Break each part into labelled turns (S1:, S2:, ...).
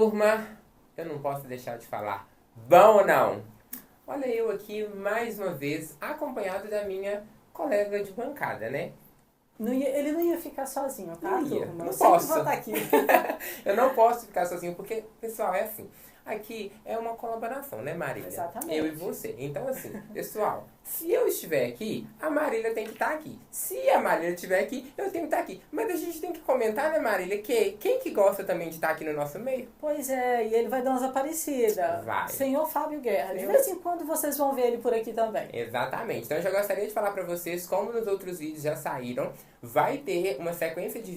S1: turma, eu não posso deixar de falar. Bom ou não? Olha eu aqui mais uma vez, acompanhado da minha colega de bancada, né?
S2: Ele não ia ficar sozinho, tá?
S1: Não ia,
S2: Turma?
S1: não
S2: Eu sempre
S1: posso.
S2: vou estar aqui.
S1: Eu não posso ficar sozinho, porque, pessoal, é assim. Aqui é uma colaboração, né, Marília?
S2: Exatamente.
S1: Eu e você. Então, assim, pessoal, se eu estiver aqui, a Marília tem que estar aqui. Se a Marília estiver aqui, eu tenho que estar aqui. Mas a gente tem que comentar, né, Marília, que quem que gosta também de estar aqui no nosso meio?
S2: Pois é, e ele vai dar umas aparecidas.
S1: Vai.
S2: Senhor Fábio Guerra. De vez em quando vocês vão ver ele por aqui também.
S1: Exatamente. Então eu já gostaria de falar pra vocês, como nos outros vídeos já saíram, vai ter uma sequência de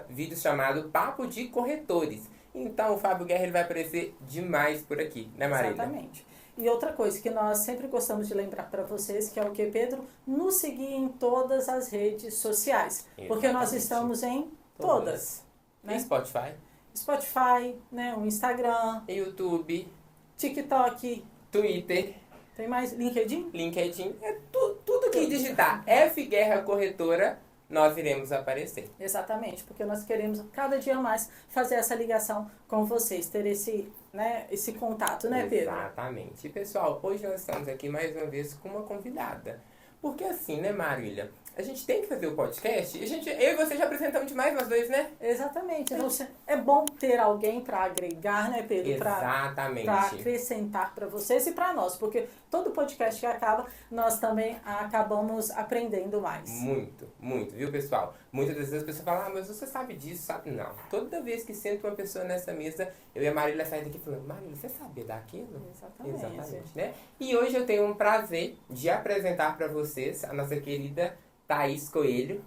S1: vídeos chamado Papo de Corretores. Então o Fábio Guerra ele vai aparecer demais por aqui, né, Marília?
S2: Exatamente. E outra coisa que nós sempre gostamos de lembrar para vocês, que é o que, Pedro? Nos seguir em todas as redes sociais.
S1: Exatamente.
S2: Porque nós estamos em todas.
S1: Né? Spotify.
S2: Spotify, né? O Instagram.
S1: YouTube.
S2: TikTok.
S1: Twitter.
S2: Tem mais? LinkedIn?
S1: LinkedIn. É tudo que digitar F Guerra Corretora, nós iremos aparecer.
S2: Exatamente, porque nós queremos cada dia mais fazer essa ligação com vocês, ter esse contato, né, Pedro?
S1: Exatamente. E, pessoal, hoje nós estamos aqui mais uma vez com uma convidada. Porque assim, né, Marília? A gente tem que fazer o podcast e eu e você já apresentamos demais nós dois, né?
S2: Exatamente. Então, é bom ter alguém para agregar, né, Pedro?
S1: Exatamente.
S2: Para acrescentar para vocês e para nós, porque todo podcast que acaba, nós também acabamos aprendendo mais.
S1: Muito, muito, viu, pessoal? Muitas das vezes as pessoas falam, mas você sabe disso, sabe? Não. Toda vez que sento uma pessoa nessa mesa, eu e a Marília saem daqui falando, Marília, você sabia daquilo?
S2: Exatamente.
S1: Né? E hoje eu tenho um prazer de apresentar para vocês a nossa querida Thaís Coelho.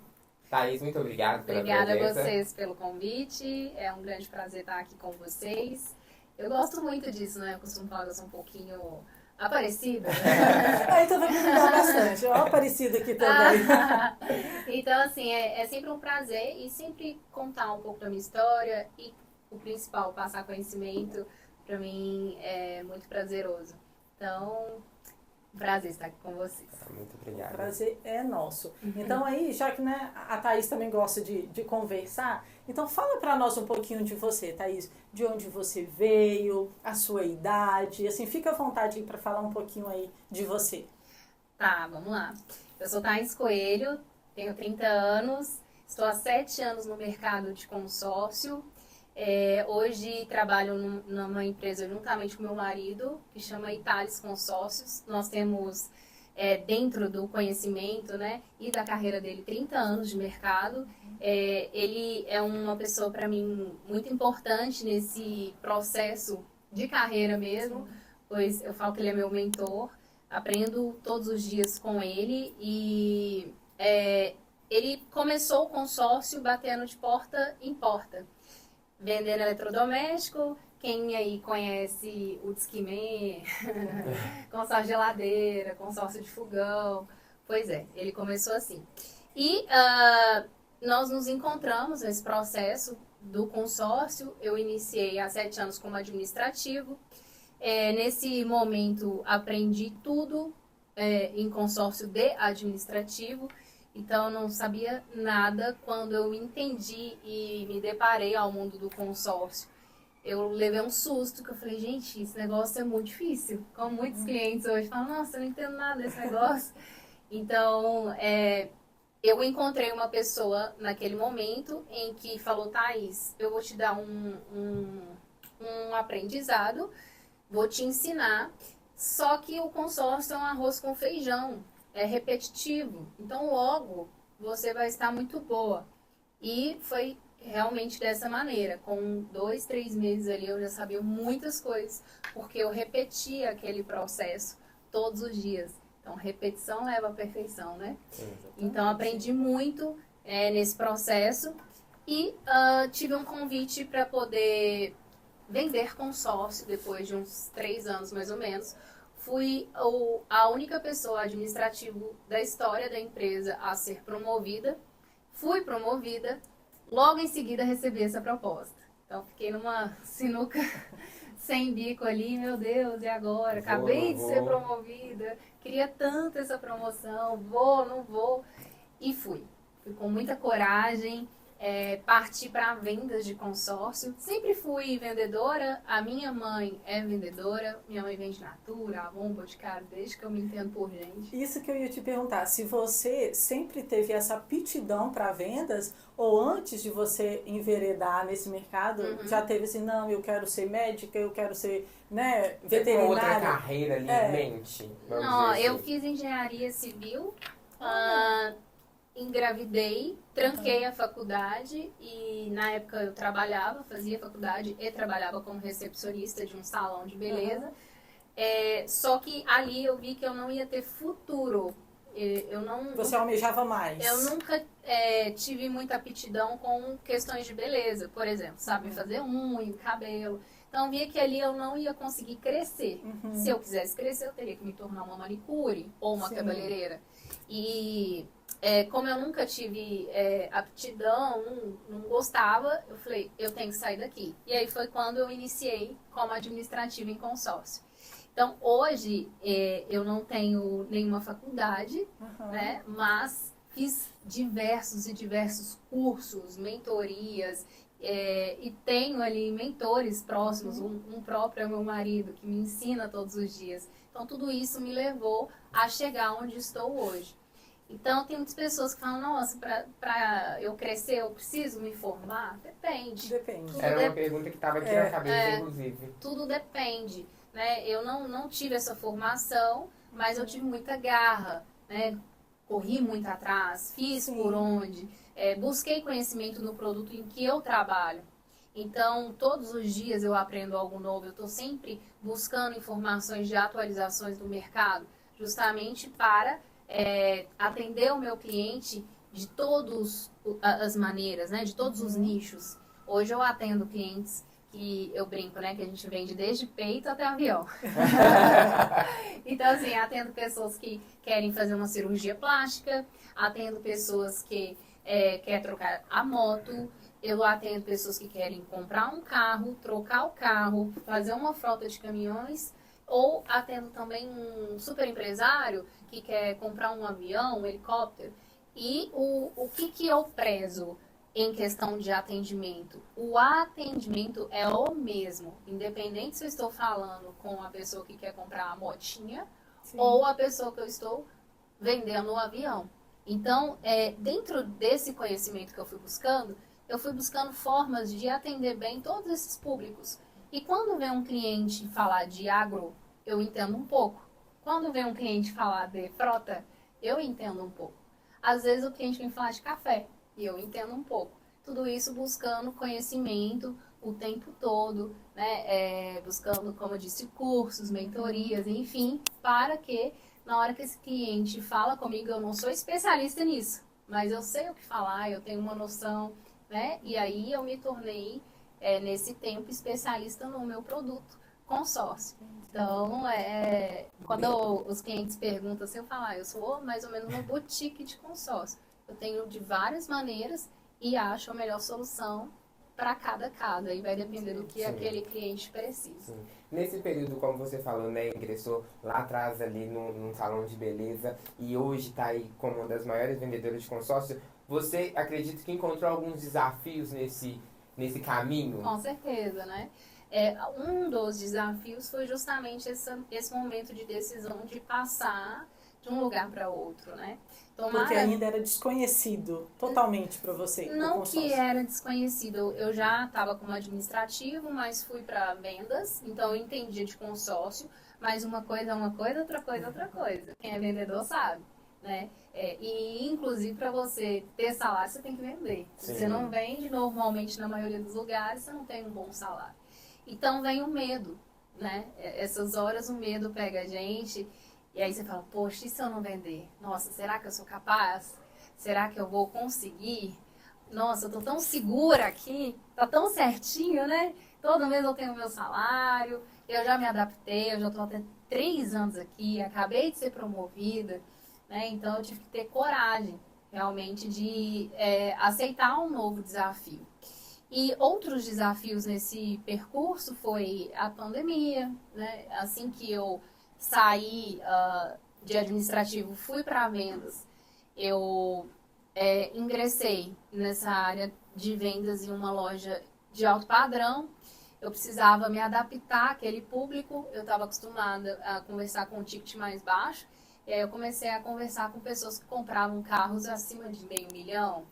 S1: Thaís, muito obrigado pela presença.
S3: Obrigada a vocês pelo convite. É um grande prazer estar aqui com vocês. Eu gosto muito disso, né? Eu costumo falar que eu sou um pouquinho aparecida.
S2: Aí então vai me ajudar bastante. Ó, Aparecida aqui também.
S3: Então, assim, é sempre um prazer e sempre contar um pouco da minha história e o principal, passar conhecimento, para mim é muito prazeroso. Então, prazer estar aqui com vocês.
S1: Muito obrigado.
S2: O prazer é nosso. Então aí, já que né, a Thaís também gosta de conversar, então fala para nós um pouquinho de você, Thaís. De onde você veio, a sua idade, assim, fica à vontade para falar um pouquinho aí de você.
S3: Tá, vamos lá. Eu sou Thaís Coelho, tenho 30 anos, estou há 7 anos no mercado de consórcio. Hoje trabalho numa empresa juntamente com meu marido, que chama Italis Consórcios. Nós temos, dentro do conhecimento, né, e da carreira dele, 30 anos de mercado. Ele é uma pessoa, para mim, muito importante nesse processo de carreira mesmo, pois eu falo que ele é meu mentor. Aprendo todos os dias com ele e ele começou o consórcio batendo de porta em porta, vendendo eletrodoméstico. Quem aí conhece o Discman, consórcio de geladeira, consórcio de fogão, pois é, ele começou assim. E nós nos encontramos nesse processo do consórcio. Eu iniciei há 7 anos como administrativo. Nesse momento aprendi tudo em consórcio de administrativo, então eu não sabia nada. Quando eu entendi e me deparei ao mundo do consórcio, eu levei um susto, que eu falei, gente, esse negócio é muito difícil. Como muitos clientes hoje falam, nossa, eu não entendo nada desse negócio. Então, eu encontrei uma pessoa naquele momento em que falou, Thaís, eu vou te dar um aprendizado, vou te ensinar, só que o consórcio é um arroz com feijão, é repetitivo, então logo você vai estar muito boa. E foi realmente dessa maneira, com 2, 3 meses ali eu já sabia muitas coisas, porque eu repetia aquele processo todos os dias. Então repetição leva à perfeição, né? Então aprendi muito nesse processo e tive um convite para poder vender consórcio depois de uns 3 anos mais ou menos. Fui a única pessoa administrativa da história da empresa a ser promovida. Fui promovida, logo em seguida recebi essa proposta. Então fiquei numa sinuca sem bico ali, meu Deus, e agora? Acabei de ser promovida, queria tanto essa promoção, vou, não vou. E fui. Fui com muita coragem. parti para vendas de consórcio. Sempre fui vendedora, a minha mãe é vendedora, minha mãe vende Natura, Avon, Boticário, desde que eu me entendo por gente.
S2: Isso que eu ia te perguntar, se você sempre teve essa aptidão para vendas, ou antes de você enveredar nesse mercado, já teve assim, não, eu quero ser médica, eu quero ser, né, veterinária.
S1: Tem outra carreira ali em mente?
S3: Não,
S1: Dizer
S3: eu
S1: assim.
S3: fiz engenharia civil, engravidei, tranquei a faculdade e na época eu fazia faculdade e trabalhava como recepcionista de um salão de beleza. Só que ali eu vi que eu não ia ter futuro. Eu não,
S2: Você almejava mais.
S3: eu nunca tive muita aptidão com questões de beleza, por exemplo, sabe fazer unha, cabelo. Então eu via que ali eu não ia conseguir crescer. Se eu quisesse crescer, eu teria que me tornar uma manicure ou uma cabeleireira. E como eu nunca tive aptidão, não gostava, eu falei, eu tenho que sair daqui. E aí foi quando eu iniciei como administrativa em consórcio. Então, hoje, eu não tenho nenhuma faculdade, né? Mas fiz diversos cursos, mentorias, e tenho ali mentores próximos, um próprio é meu marido, que me ensina todos os dias. Então, tudo isso me levou a chegar onde estou hoje. Então, tem muitas pessoas que falam, nossa, para eu crescer, eu preciso me formar? Depende.
S2: Depende.
S1: Era uma pergunta que estava aqui na cabeça, inclusive.
S3: Tudo depende. Né? Eu não tive essa formação, mas eu tive muita garra, né? Corri muito atrás, fiz por onde, busquei conhecimento no produto em que eu trabalho. Então, todos os dias eu aprendo algo novo, eu estou sempre buscando informações de atualizações do mercado, justamente para atender o meu cliente de todas as maneiras, né? De todos os nichos. Hoje eu atendo clientes que eu brinco, né? Que a gente vende desde peito até avião. Então, assim, atendo pessoas que querem fazer uma cirurgia plástica, atendo pessoas que querem trocar a moto, eu atendo pessoas que querem comprar um carro, trocar o carro, fazer uma frota de caminhões, ou atendo também um super empresário que quer comprar um avião, um helicóptero. E o que eu prezo em questão de atendimento? O atendimento é o mesmo, independente se eu estou falando com a pessoa que quer comprar a motinha ou a pessoa que eu estou vendendo o avião. Então, dentro desse conhecimento que eu fui buscando formas de atender bem todos esses públicos. E quando vem um cliente falar de agro, eu entendo um pouco. Quando vem um cliente falar de frota, eu entendo um pouco. Às vezes o cliente vem falar de café, e eu entendo um pouco. Tudo isso buscando conhecimento o tempo todo, né? Buscando, como eu disse, cursos, mentorias, enfim, para que na hora que esse cliente fala comigo, eu não sou especialista nisso, mas eu sei o que falar, eu tenho uma noção, né? E aí eu me tornei, nesse tempo, especialista no meu produto, consórcio. Então, quando os clientes perguntam assim, eu falo, eu sou mais ou menos uma boutique de consórcio. Eu tenho de várias maneiras e acho a melhor solução para cada caso. Aí vai depender do que aquele cliente precisa.
S1: Sim. Nesse período, como você falou, né, ingressou lá atrás ali num salão de beleza e hoje está aí como uma das maiores vendedoras de consórcio, você acredita que encontrou alguns desafios nesse caminho?
S3: Com certeza, né? Um dos desafios foi justamente esse momento de decisão de passar de um lugar para outro, né?
S2: Porque ainda era desconhecido totalmente para você.
S3: Não que era desconhecido, eu já estava como administrativo, mas fui para vendas, então eu entendia de consórcio, mas uma coisa é uma coisa, outra coisa é outra coisa. Quem é vendedor sabe, né? E inclusive para você ter salário, você tem que vender. Se você não vende, normalmente na maioria dos lugares, você não tem um bom salário. Então vem o medo, né? Essas horas o medo pega a gente. E aí você fala, poxa, e se eu não vender? Nossa, será que eu sou capaz? Será que eu vou conseguir? Nossa, eu tô tão segura aqui, tá tão certinho, né? Todo mês eu tenho o meu salário, eu já me adaptei, eu já tô até 3 anos aqui, acabei de ser promovida, né? Então eu tive que ter coragem, realmente, de aceitar um novo desafio. E outros desafios nesse percurso foi a pandemia, né? Assim que eu saí de administrativo, fui para vendas, eu ingressei nessa área de vendas em uma loja de alto padrão. Eu precisava me adaptar àquele público, eu estava acostumada a conversar com um ticket mais baixo, e aí eu comecei a conversar com pessoas que compravam carros acima de R$500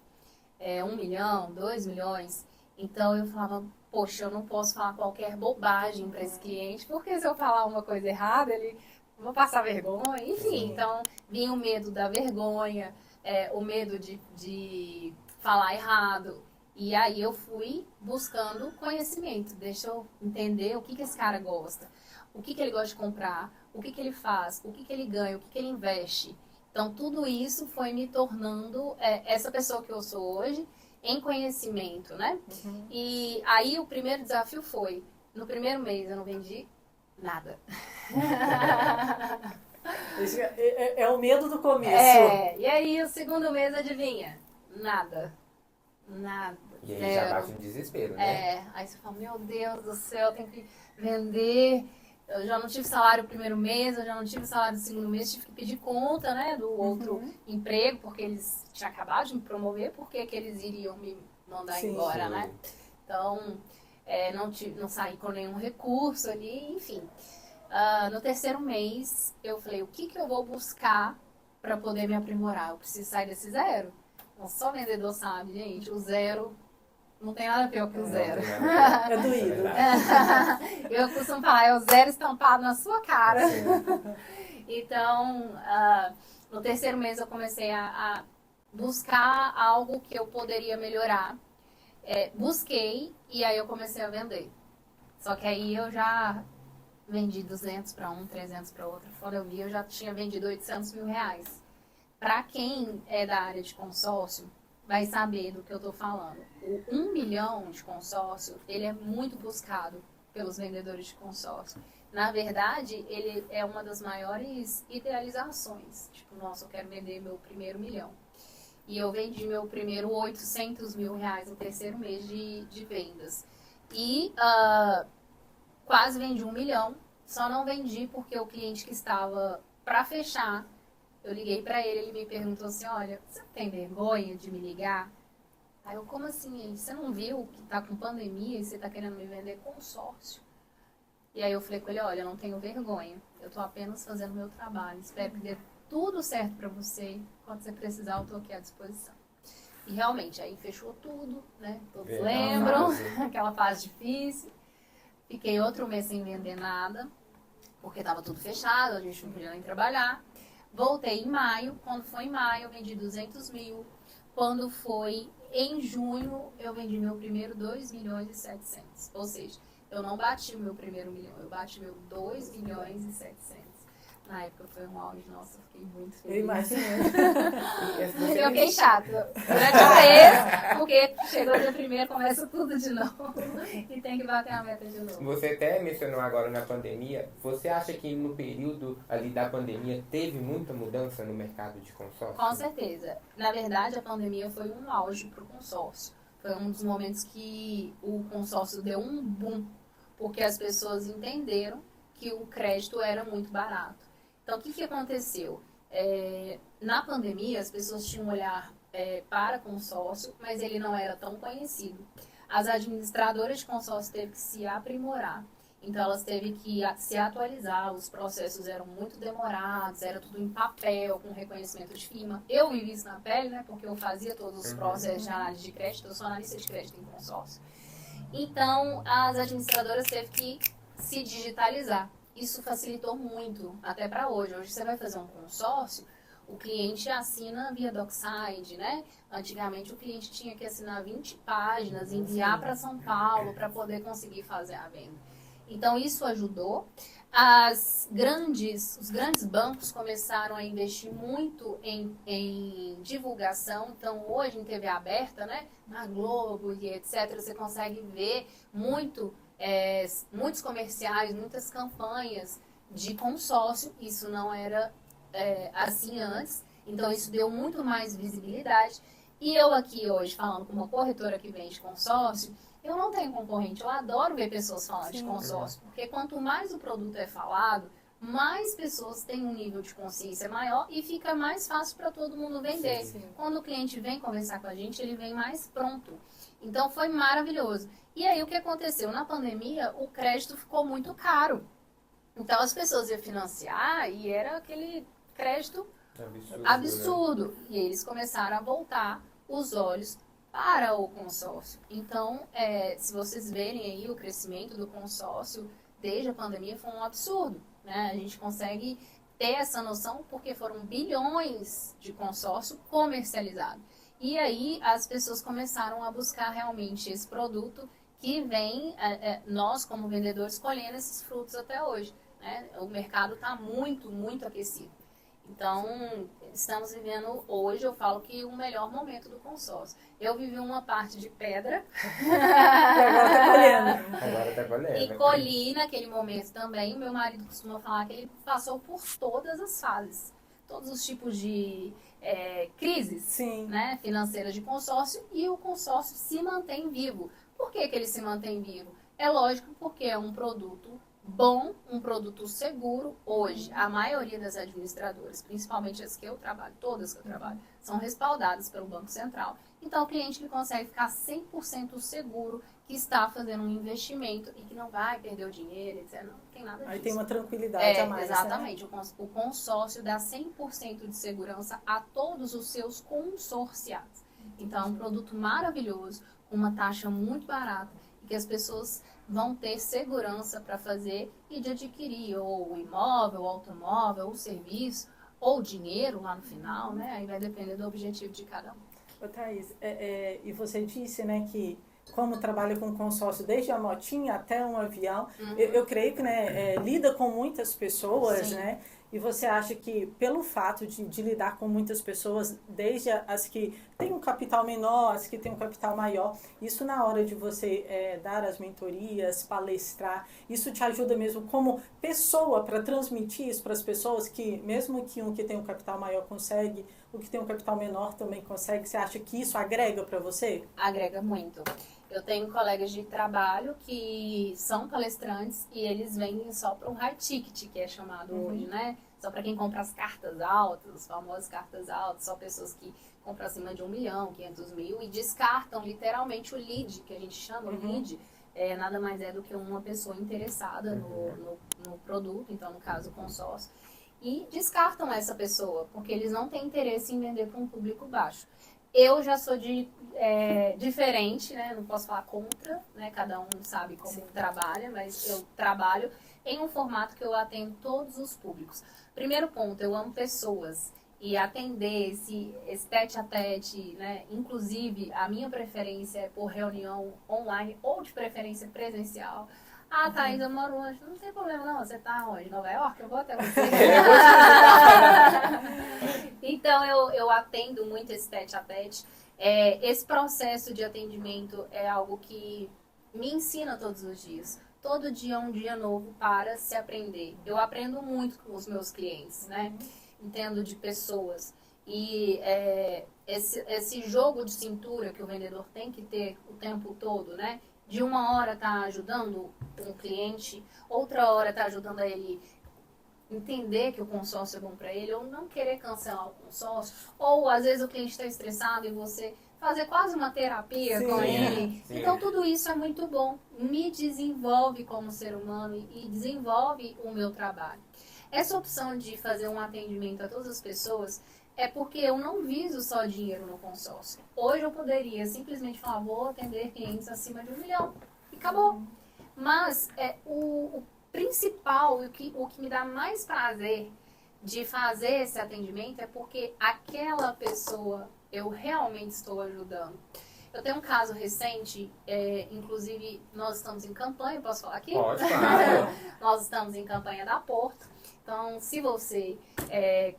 S3: mil, 1 milhão, 2 milhões. Então eu falava, poxa, eu não posso falar qualquer bobagem para esse cliente, porque se eu falar uma coisa errada, ele vou passar vergonha. Enfim, então vinha o medo da vergonha, o medo de falar errado. E aí eu fui buscando conhecimento. Deixa eu entender o que esse cara gosta, o que ele gosta de comprar, o que ele faz, o que ele ganha, o que ele investe. Então tudo isso foi me tornando essa pessoa que eu sou hoje em conhecimento, né? Uhum. E aí o primeiro desafio foi, no primeiro mês eu não vendi nada.
S2: Esse é o medo do começo.
S3: E aí o segundo mês, adivinha? Nada.
S1: E aí já bate um desespero, né?
S3: Aí você fala, meu Deus do céu, eu tenho que vender. Eu já não tive salário no primeiro mês, eu já não tive salário no segundo mês, tive que pedir conta, né, do outro emprego, porque eles tinham acabado de me promover, porque que eles iriam me mandar embora, né? Então, não saí com nenhum recurso ali, enfim. No terceiro mês, eu falei, o que eu vou buscar para poder me aprimorar? Eu preciso sair desse zero. Então, só vendedor sabe, gente, o zero não tem nada pior que o zero.
S2: É doído.
S3: Eu costumo falar, é o zero estampado na sua cara. Então, no terceiro mês eu comecei a buscar algo que eu poderia melhorar. Busquei e aí eu comecei a vender. Só que aí eu já vendi 200 para um, 300 para outro. Quando eu vi, eu já tinha vendido R$800 mil. Para quem é da área de consórcio, vai saber do que eu estou falando. O 1 milhão de consórcio, ele é muito buscado pelos vendedores de consórcio. Na verdade, ele é uma das maiores idealizações. Tipo, nossa, eu quero vender meu primeiro milhão. E eu vendi meu primeiro R$800 mil no terceiro mês de vendas. E quase vendi 1 milhão. Só não vendi porque o cliente que estava para fechar, eu liguei para ele me perguntou assim, olha, você não tem vergonha de me ligar? Aí eu, como assim? Você não viu que tá com pandemia e você tá querendo me vender consórcio? E aí eu falei com ele, olha, eu não tenho vergonha. Eu tô apenas fazendo meu trabalho. Espero que dê tudo certo para você. Quando você precisar, eu tô aqui à disposição. E realmente, aí fechou tudo, né? Todos lembram, aquela fase difícil. Fiquei outro mês sem vender nada, porque tava tudo fechado, a gente não podia nem trabalhar. Voltei em maio, quando foi em maio eu vendi 200 mil, quando foi em junho eu vendi meu primeiro 2 milhões e 700, ou seja, eu não bati o meu primeiro milhão, eu bati meu 2 milhões e 700. Na época foi um auge, nossa, eu fiquei muito feliz.
S2: Eu imagino.
S3: Eu fiquei chata durante o mês, porque chegou o dia primeiro, começa tudo de novo e tem que bater a meta de novo.
S1: Você até mencionou agora na pandemia, você acha que no período ali da pandemia teve muita mudança no mercado de consórcio?
S3: Com certeza. Na verdade, a pandemia foi um auge para o consórcio. Foi um dos momentos que o consórcio deu um boom, porque as pessoas entenderam que o crédito era muito barato. Então, o que aconteceu? Na pandemia, as pessoas tinham um olhar para consórcio, mas ele não era tão conhecido. As administradoras de consórcio teve que se aprimorar. Então, elas teve que se atualizar, os processos eram muito demorados, era tudo em papel, com reconhecimento de firma. Eu vivi isso na pele, né? Porque eu fazia todos os processos de análise de crédito, eu sou analista de crédito em consórcio. Então, as administradoras teve que se digitalizar. Isso facilitou muito, até para hoje. Hoje você vai fazer um consórcio, o cliente assina via DocSide, né? Antigamente o cliente tinha que assinar 20 páginas, enviar para São Paulo para poder conseguir fazer a venda. Então isso ajudou. Os grandes bancos começaram a investir muito em divulgação. Então hoje em TV aberta, né? Na Globo e etc., você consegue ver muitos comerciais, muitas campanhas de consórcio. Isso não era assim antes, então isso deu muito mais visibilidade. E eu aqui hoje, falando com uma corretora que vende consórcio, eu não tenho concorrente, eu adoro ver pessoas falando de consórcio, porque quanto mais o produto é falado, mais pessoas têm um nível de consciência maior e fica mais fácil para todo mundo vender.
S2: Sim.
S3: Quando o cliente vem conversar com a gente, ele vem mais pronto. Então, foi maravilhoso. E aí, o que aconteceu? Na pandemia, o crédito ficou muito caro. Então, as pessoas iam financiar e era aquele crédito absurdo. E eles começaram a voltar os olhos para o consórcio. Então, se vocês verem aí o crescimento do consórcio desde a pandemia, foi um absurdo, né? A gente consegue ter essa noção porque foram bilhões de consórcio comercializado. E aí as pessoas começaram a buscar realmente esse produto que vem, nós como vendedores, colhendo esses frutos até hoje, né? O mercado está muito, muito aquecido. Então, estamos vivendo hoje, eu falo que o melhor momento do consórcio. Eu vivi uma parte de pedra.
S2: E agora tá colhendo.
S1: Agora tá colhendo.
S3: E colhi naquele momento também. Meu marido costuma falar que ele passou por todas as fases. Todos os tipos de crises,
S2: Sim.
S3: né, financeiras de consórcio. E o consórcio se mantém vivo. Por que ele se mantém vivo? É lógico, porque é um produto bom, um produto seguro. Hoje, a maioria das administradoras, principalmente as que eu trabalho, todas que eu trabalho, são respaldadas pelo Banco Central. Então, o cliente ele consegue ficar 100% seguro que está fazendo um investimento e que não vai perder o dinheiro, etc. Não tem nada disso.
S2: Aí tem uma tranquilidade a mais,
S3: exatamente.
S2: Né?
S3: O consórcio dá 100% de segurança a todos os seus consorciados. Então, é um produto maravilhoso, com uma taxa muito barata, e que as pessoas vão ter segurança para fazer e de adquirir ou o imóvel, o automóvel, o serviço, ou o dinheiro lá no final, né? Aí vai depender do objetivo de cada um.
S2: Ô, Thaís, e você disse, né, que como trabalha com consórcio desde a motinha até um avião, eu creio que, né, lida com muitas pessoas,
S3: Sim.
S2: né? E você acha que pelo fato de lidar com muitas pessoas, desde as que têm um capital menor, as que têm um capital maior, isso na hora de você dar as mentorias, palestrar, isso te ajuda mesmo como pessoa para transmitir isso para as pessoas, que mesmo que um que tem um capital maior consegue, o que tem um capital menor também consegue, você acha que isso agrega para você?
S3: Agrega muito. Eu tenho colegas de trabalho que são palestrantes e eles vêm só para um high ticket, que é chamado hoje, né? Só para quem compra as cartas altas, as famosas cartas altas, só pessoas que compram acima de 1 milhão, 500 mil e descartam literalmente o lead, que a gente chama o lead. Nada mais é do que uma pessoa interessada no produto, então no caso o consórcio, e descartam essa pessoa, porque eles não têm interesse em vender para um público baixo. Eu já sou diferente, né? Não posso falar contra, né? Cada um sabe como trabalha, mas eu trabalho em um formato que eu atendo todos os públicos. Primeiro ponto, eu amo pessoas e atender esse tete-a-tete, né? Inclusive, a minha preferência é por reunião online ou de preferência presencial. Ah, Thaís, eu moro longe. Não tem problema não, você tá onde? Nova York? Eu vou até você. Então, eu atendo muito esse tete-a-tete. Esse processo de atendimento é algo que me ensina todos os dias. Todo dia é um dia novo para se aprender. Eu aprendo muito com os meus clientes, né? Entendo de pessoas. E esse jogo de cintura que o vendedor tem que ter o tempo todo, né? De uma hora tá ajudando um cliente, outra hora tá ajudando a ele entender que o consórcio é bom para ele, ou não querer cancelar o consórcio, ou às vezes o cliente está estressado e você fazer quase uma terapia com ele.
S1: Sim.
S3: Então tudo isso é muito bom, me desenvolve como ser humano e desenvolve o meu trabalho. Essa opção de fazer um atendimento a todas as pessoas é porque eu não viso só dinheiro no consórcio. Hoje eu poderia simplesmente falar, vou atender clientes acima de 1 milhão. E acabou. Mas o principal, o que me dá mais prazer de fazer esse atendimento é porque aquela pessoa eu realmente estou ajudando. Eu tenho um caso recente, inclusive nós estamos em campanha, posso falar aqui?
S1: Pode, claro.
S3: Nós estamos em campanha da Porto. Então, se você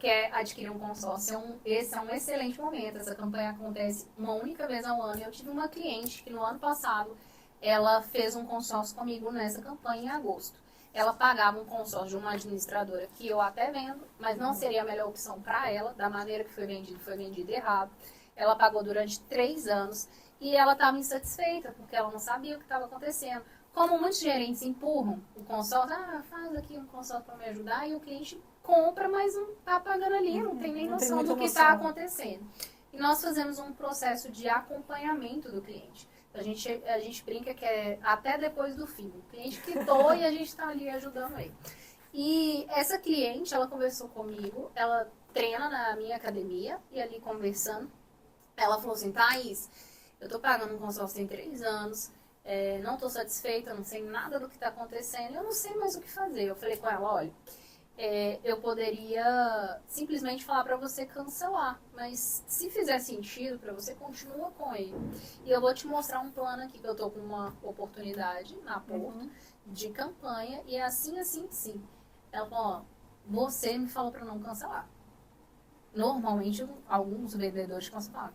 S3: quer adquirir um consórcio, esse é um excelente momento. Essa campanha acontece uma única vez ao ano. Eu tive uma cliente que no ano passado, ela fez um consórcio comigo nessa campanha em agosto. Ela pagava um consórcio de uma administradora que eu até vendo, mas não seria a melhor opção para ela, da maneira que foi vendido errado. Ela pagou durante 3 anos e ela estava insatisfeita, porque ela não sabia o que estava acontecendo. Como muitos gerentes empurram o consórcio, faz aqui um consórcio para me ajudar, e o cliente compra, mas não está pagando ali, não tem nem noção do que está acontecendo. E nós fazemos um processo de acompanhamento do cliente. A gente brinca que é até depois do fim. O cliente quitou e a gente está ali ajudando ele. E essa cliente, ela conversou comigo, ela treina na minha academia, e ali conversando, ela falou assim, Thaís, eu estou pagando um consórcio tem 3 anos, não estou satisfeita, não sei nada do que está acontecendo, eu não sei mais o que fazer. Eu falei com ela, olha, eu poderia simplesmente falar para você cancelar, mas se fizer sentido para você, continua com ele. E eu vou te mostrar um plano aqui, que eu estou com uma oportunidade na Porto, de campanha, e é assim, assim, sim. Ela falou, ó, você me falou para não cancelar. Normalmente, alguns vendedores cancelam,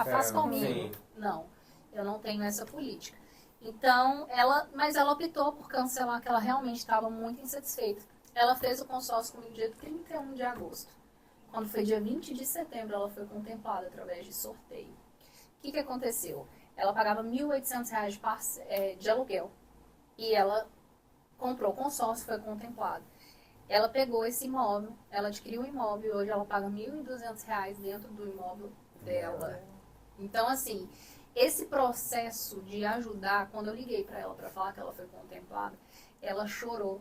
S3: faz comigo. Sim. Não, eu não tenho essa política. Então, mas ela optou por cancelar, que ela realmente estava muito insatisfeita. Ela fez o consórcio comigo dia 31 de agosto. Quando foi dia 20 de setembro, ela foi contemplada através de sorteio. O que aconteceu? Ela pagava R$ 1.800 de aluguel. E ela comprou o consórcio, foi contemplada. Ela pegou esse imóvel, ela adquiriu o imóvel, e hoje ela paga R$ 1.200 dentro do imóvel dela. Então, assim, esse processo de ajudar, quando eu liguei para ela para falar que ela foi contemplada, ela chorou.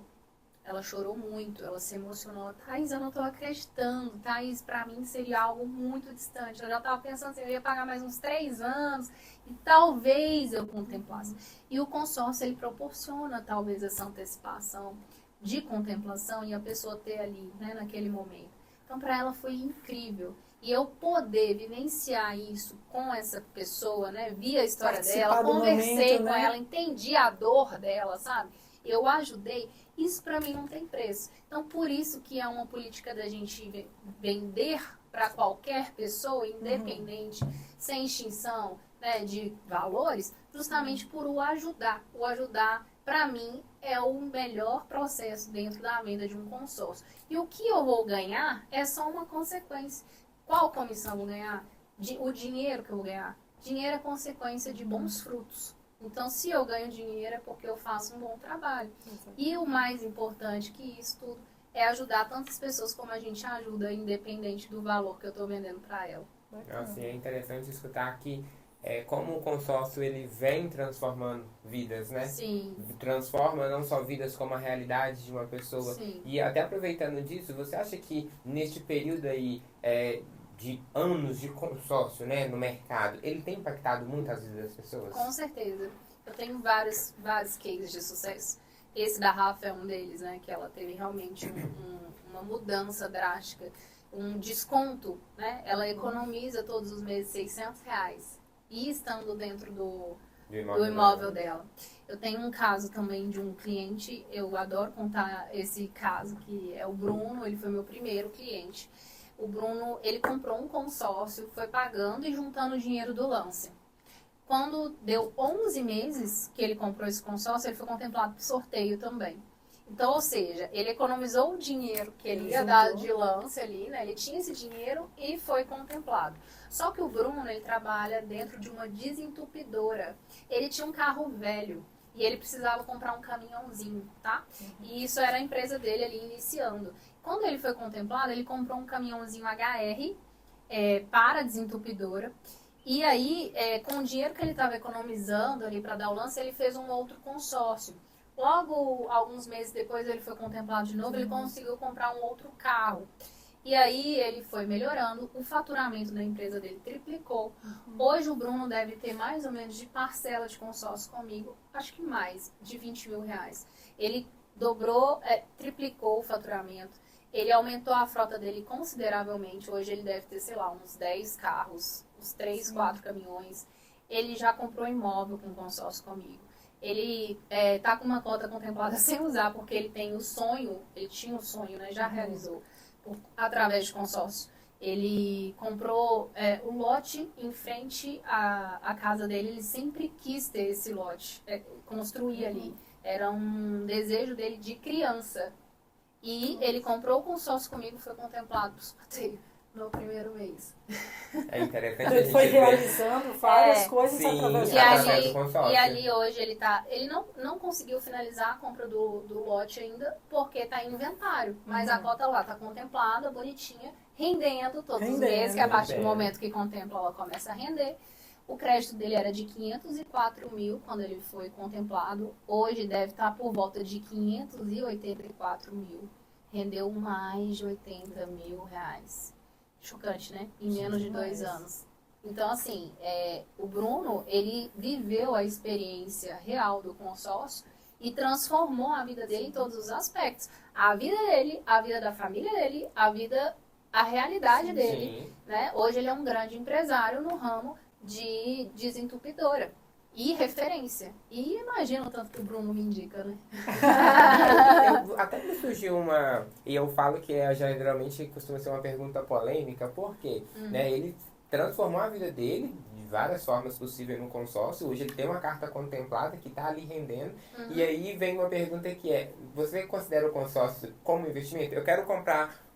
S3: Ela chorou muito, ela se emocionou. Thaís, eu não estou acreditando. Thaís, para mim seria algo muito distante. Eu já estava pensando assim, eu ia pagar mais uns 3 anos e talvez eu contemplasse. E o consórcio, ele proporciona talvez essa antecipação de contemplação e a pessoa ter ali, né, naquele momento. Então, para ela foi incrível. E eu poder vivenciar isso com essa pessoa, né, vi a história dela, conversei com ela, entendi a dor dela, sabe? Eu ajudei, isso para mim não tem preço. Então, por isso que é uma política da gente vender para qualquer pessoa, independente, sem extinção, né, de valores, justamente por o ajudar. O ajudar, para mim, é o melhor processo dentro da venda de um consórcio. E o que eu vou ganhar é só uma consequência. Qual comissão eu vou ganhar? O dinheiro que eu vou ganhar. Dinheiro é consequência de bons frutos. Então, se eu ganho dinheiro é porque eu faço um bom trabalho. E o mais importante que isso tudo é ajudar tantas pessoas como a gente ajuda, independente do valor que eu estou vendendo para ela.
S1: Assim, é interessante escutar que como o consórcio ele vem transformando vidas, né?
S3: Sim.
S1: Transforma não só vidas como a realidade de uma pessoa.
S3: Sim.
S1: E até aproveitando disso, você acha que neste período aí de anos de consórcio, né, no mercado, ele tem impactado muito as vidas das pessoas?
S3: Com certeza. Eu tenho vários cases de sucesso. Esse da Rafa é um deles, né, que ela teve realmente uma mudança drástica, um desconto, né? Ela economiza todos os meses R$600 e estando dentro do imóvel dela. Eu tenho um caso também de um cliente, eu adoro contar esse caso, que é o Bruno, ele foi meu primeiro cliente. O Bruno, ele comprou um consórcio, foi pagando e juntando o dinheiro do lance. Quando deu 11 meses que ele comprou esse consórcio, ele foi contemplado por sorteio também. Então, ou seja, ele economizou o dinheiro que ele ia dar de lance ali, né? Ele tinha esse dinheiro e foi contemplado. Só que o Bruno, ele trabalha dentro de uma desentupidora. Ele tinha um carro velho e ele precisava comprar um caminhãozinho, tá? E isso era a empresa dele ali iniciando. Quando ele foi contemplado, ele comprou um caminhãozinho HR para a desentupidora. E aí, com o dinheiro que ele estava economizando ali para dar o lance, ele fez um outro consórcio. Logo, alguns meses depois, ele foi contemplado de novo, ele conseguiu comprar um outro carro. E aí, ele foi melhorando, o faturamento da empresa dele triplicou. Hoje, o Bruno deve ter mais ou menos de parcela de consórcio comigo, acho que mais, de R$20 mil. Ele dobrou, triplicou o faturamento. Ele aumentou a frota dele consideravelmente. Hoje ele deve ter, sei lá, uns 10 carros, uns 3, 4 caminhões. Ele já comprou imóvel com consórcio comigo. Ele tá com uma cota contemplada sem usar, porque ele tem o sonho, ele tinha o sonho, né? Já realizou, através de consórcio. Ele comprou o lote em frente à casa dele. Ele sempre quis ter esse lote, construir ali. Era um desejo dele de criança. E ele comprou o consórcio comigo, foi contemplado por sorteio. no primeiro mês.
S1: É interessante a
S2: Ele
S1: gente
S2: foi
S1: ver.
S2: realizando várias coisas
S1: Sim.
S2: através
S3: E
S1: Através
S3: ali,
S1: do consórcio.
S3: e ali hoje ele não conseguiu finalizar a compra do lote ainda, porque está em inventário. Mas a cota lá está contemplada, bonitinha, rendendo todos os meses, que a partir do momento que contempla ela começa a render. O crédito dele era de 504 mil quando ele foi contemplado. Hoje deve estar por volta de 584 mil. Rendeu mais de 80 mil reais. Chocante, né? Em menos de 2 anos. Então, assim, o Bruno, ele viveu a experiência real do consórcio e transformou a vida dele em todos os aspectos. A vida dele, a vida da família dele, a realidade dele.
S1: Sim.
S3: Né? Hoje ele é um grande empresário no ramo de desentupidora e referência. E imagina o tanto que o Bruno me indica, né?
S1: Até me surgiu uma... E eu falo que geralmente costuma ser uma pergunta polêmica, porque né, ele transformou a vida dele de várias formas possíveis no consórcio. Hoje ele tem uma carta contemplada que está ali rendendo. E aí vem uma pergunta que é, você considera o consórcio como investimento? Eu quero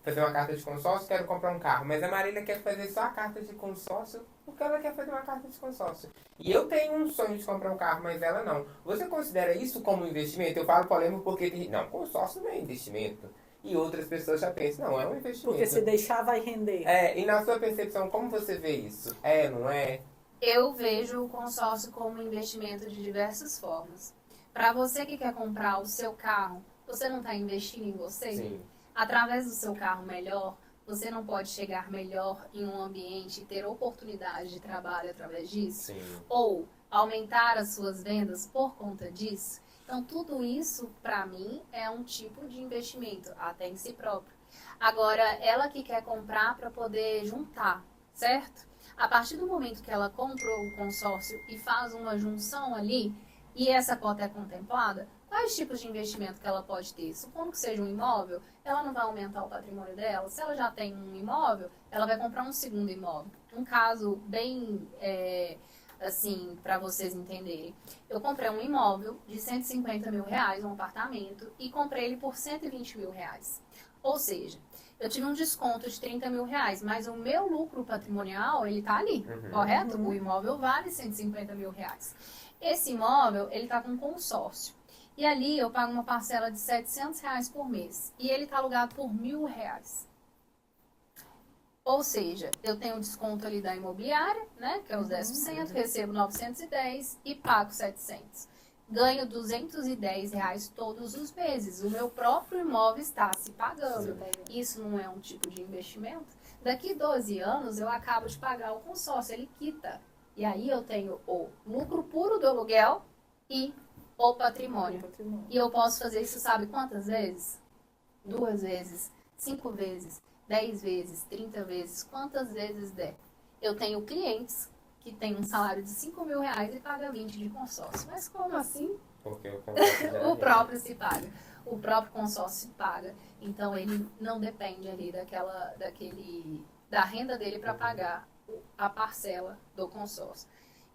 S1: fazer uma carta de consórcio, quero comprar um carro, mas a Marília quer fazer só a carta de consórcio porque ela quer fazer uma carta de consórcio. E eu tenho um sonho de comprar um carro, mas ela não. Você considera isso como investimento? Eu falo polêmico porque não, consórcio não é investimento. E outras pessoas já pensam, não, é um investimento.
S2: Porque se deixar vai render.
S1: E na sua percepção, como você vê isso? Não é?
S3: Eu vejo o consórcio como investimento de diversas formas. Para você que quer comprar o seu carro, você não está investindo em você?
S1: Sim.
S3: Através do seu carro melhor, você não pode chegar melhor em um ambiente e ter oportunidade de trabalho através disso?
S1: Sim.
S3: Ou aumentar as suas vendas por conta disso? Então, tudo isso, para mim, é um tipo de investimento, até em si próprio. Agora, ela que quer comprar para poder juntar, certo? A partir do momento que ela comprou o consórcio e faz uma junção ali, e essa cota é contemplada, quais tipos de investimento que ela pode ter? Supondo que seja um imóvel, ela não vai aumentar o patrimônio dela. Se ela já tem um imóvel, ela vai comprar um segundo imóvel. Um caso bem, assim, para vocês entenderem. Eu comprei um imóvel de 150 mil reais, um apartamento, e comprei ele por 120 mil reais. Ou seja, eu tive um desconto de 30 mil reais, mas o meu lucro patrimonial, ele tá ali, correto? O imóvel vale 150 mil reais. Esse imóvel, ele tá com consórcio. E ali eu pago uma parcela de 700 reais por mês. E ele está alugado por R$1.000. Ou seja, eu tenho um desconto ali da imobiliária, né? Que é os 10%, recebo 910 e pago 700. Ganho 210 reais todos os meses. O meu próprio imóvel está se pagando. Isso não é um tipo de investimento? Daqui 12 anos eu acabo de pagar o consórcio, ele quita. E aí eu tenho o lucro puro do aluguel e o patrimônio. E eu posso fazer isso, sabe quantas vezes? 2 vezes, 5 vezes, 10 vezes, 30 vezes, quantas vezes der. Eu tenho clientes que têm um salário de 5 mil reais e paga 20 de consórcio. Mas como assim?
S1: Porque o consórcio
S3: O próprio se paga. O próprio consórcio se paga. Então ele não depende ali da renda dele para pagar a parcela do consórcio.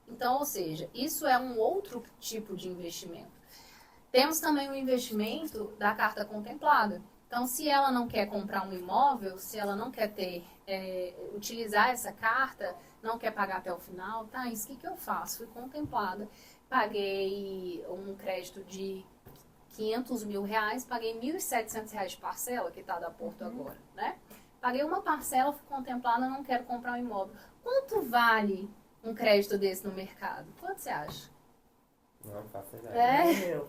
S3: Então, ou seja, isso é um outro tipo de investimento. Temos também o investimento da carta contemplada. Então, se ela não quer comprar um imóvel, se ela não quer utilizar essa carta, não quer pagar até o final, tá? Isso que eu faço? Fui contemplada, paguei um crédito de 500 mil reais, paguei 1.700 reais de parcela, que está da Porto agora, né? Paguei uma parcela, fui contemplada, não quero comprar um imóvel. Quanto vale um crédito desse no mercado? Quanto você acha?
S1: Não faço ideia.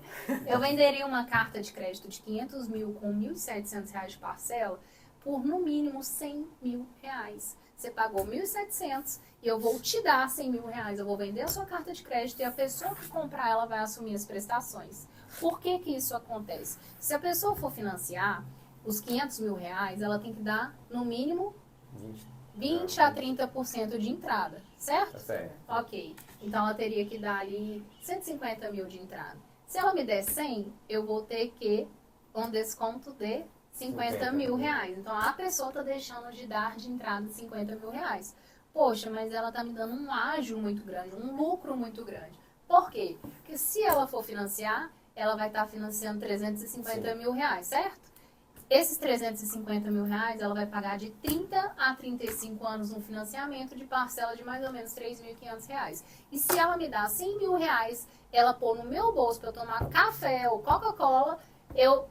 S3: Eu venderia uma carta de crédito de 500 mil com 1.700 reais de parcela por no mínimo 100 mil reais. Você pagou 1.700 e eu vou te dar 100 mil reais. Eu vou vender a sua carta de crédito e a pessoa que comprar ela vai assumir as prestações. Por que que isso acontece? Se a pessoa for financiar os 500 mil reais, ela tem que dar no mínimo 20 a 30% de entrada, certo?
S1: Tá certo.
S3: Ok. Então ela teria que dar ali 150 mil de entrada. Se ela me der 100, eu vou ter que um desconto de 50 mil reais. Então a pessoa está deixando de dar de entrada 50 mil reais. Poxa, mas ela está me dando um ágio muito grande, um lucro muito grande. Por quê? Porque se ela for financiar, ela vai estar financiando 350 mil reais, certo? Esses 350 mil reais, ela vai pagar de 30 a 35 anos no financiamento de parcela de mais ou menos 3.500 reais. E se ela me dá 100 mil reais, ela pôr no meu bolso para eu tomar café ou Coca-Cola, eu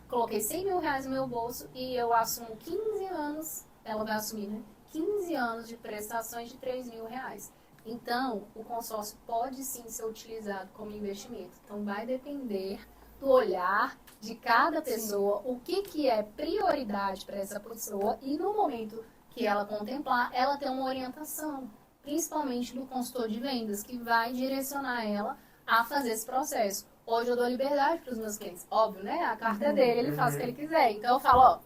S3: coloquei 100 mil reais no meu bolso e eu assumo 15 anos, ela vai assumir, né? 15 anos de prestações de 3 mil reais. Então, o consórcio pode sim ser utilizado como investimento. Então, vai depender do olhar de cada pessoa, o que é prioridade para essa pessoa e no momento que ela contemplar, ela tem uma orientação, principalmente do consultor de vendas, que vai direcionar ela a fazer esse processo. Hoje eu dou liberdade para os meus clientes, óbvio, né? A carta é dele, ele faz o que ele quiser. Então eu falo, ó,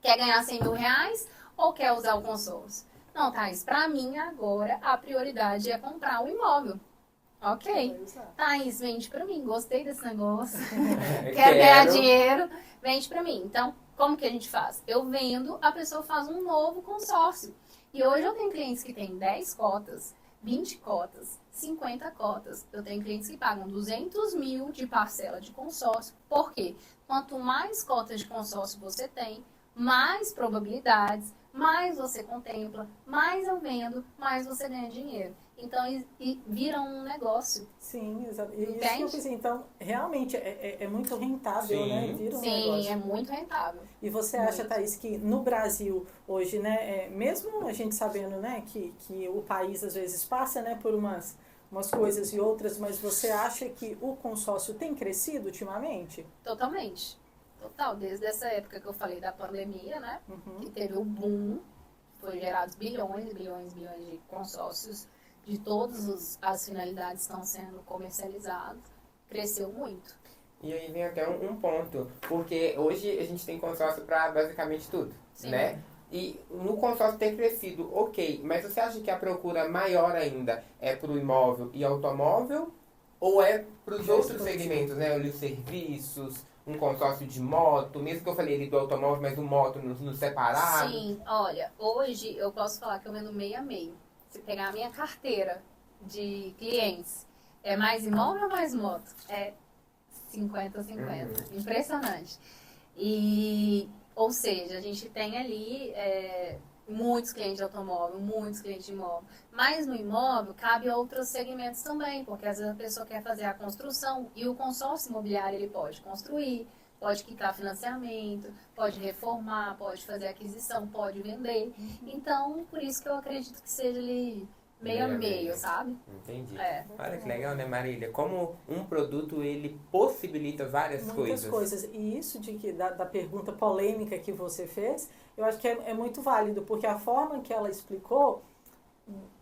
S3: quer ganhar 100 mil reais ou quer usar o consórcio? Não, Thaís, para mim agora a prioridade é comprar o imóvel. Ok. Thaís, vende pra mim. Gostei desse negócio. Quero ganhar dinheiro. Vende pra mim. Então, como que a gente faz? Eu vendo, a pessoa faz um novo consórcio. E hoje eu tenho clientes que têm 10 cotas, 20 cotas, 50 cotas. Eu tenho clientes que pagam 200 mil de parcela de consórcio. Por quê? Quanto mais cotas de consórcio você tem, mais probabilidades, mais você contempla, mais eu vendo, mais você ganha dinheiro. Então, e vira um negócio.
S2: Sim, exato. E isso que eu pensei, então, realmente é muito rentável, né? Vira um negócio.
S3: Sim, é muito rentável.
S2: E você acha, Thaís, que no Brasil hoje, né, mesmo a gente sabendo, né, que o país às vezes passa, né, por umas coisas e outras, mas você acha que o consórcio tem crescido ultimamente?
S3: Totalmente. Total. Desde essa época que eu falei da pandemia, né, que teve o boom, foi gerados bilhões de consórcios de todas as finalidades estão sendo comercializados, cresceu muito.
S1: E aí vem até um ponto, porque hoje a gente tem consórcio para basicamente tudo, né? E no consórcio tem crescido, ok, mas você acha que a procura maior ainda é para o imóvel e automóvel ou é para os outros segmentos, né? Os serviços, um consórcio de moto, mesmo que eu falei ali do automóvel, mas o moto no separado?
S3: Sim, olha, hoje eu posso falar que eu vendo meio a meio. Se pegar a minha carteira de clientes, é mais imóvel ou mais moto? É 50-50. Impressionante. E, ou seja, a gente tem ali muitos clientes de automóvel, muitos clientes de imóvel. Mas no imóvel cabe outros segmentos também, porque às vezes a pessoa quer fazer a construção e o consórcio imobiliário ele pode construir, pode quitar financiamento, pode reformar, pode fazer aquisição, pode vender. Então, por isso que eu acredito que seja ali meio a meio, sabe?
S1: Entendi. Olha que legal, né, Marília? Como um produto, ele possibilita várias coisas.
S2: Muitas coisas. E isso da pergunta polêmica que você fez, eu acho que é muito válido, porque a forma que ela explicou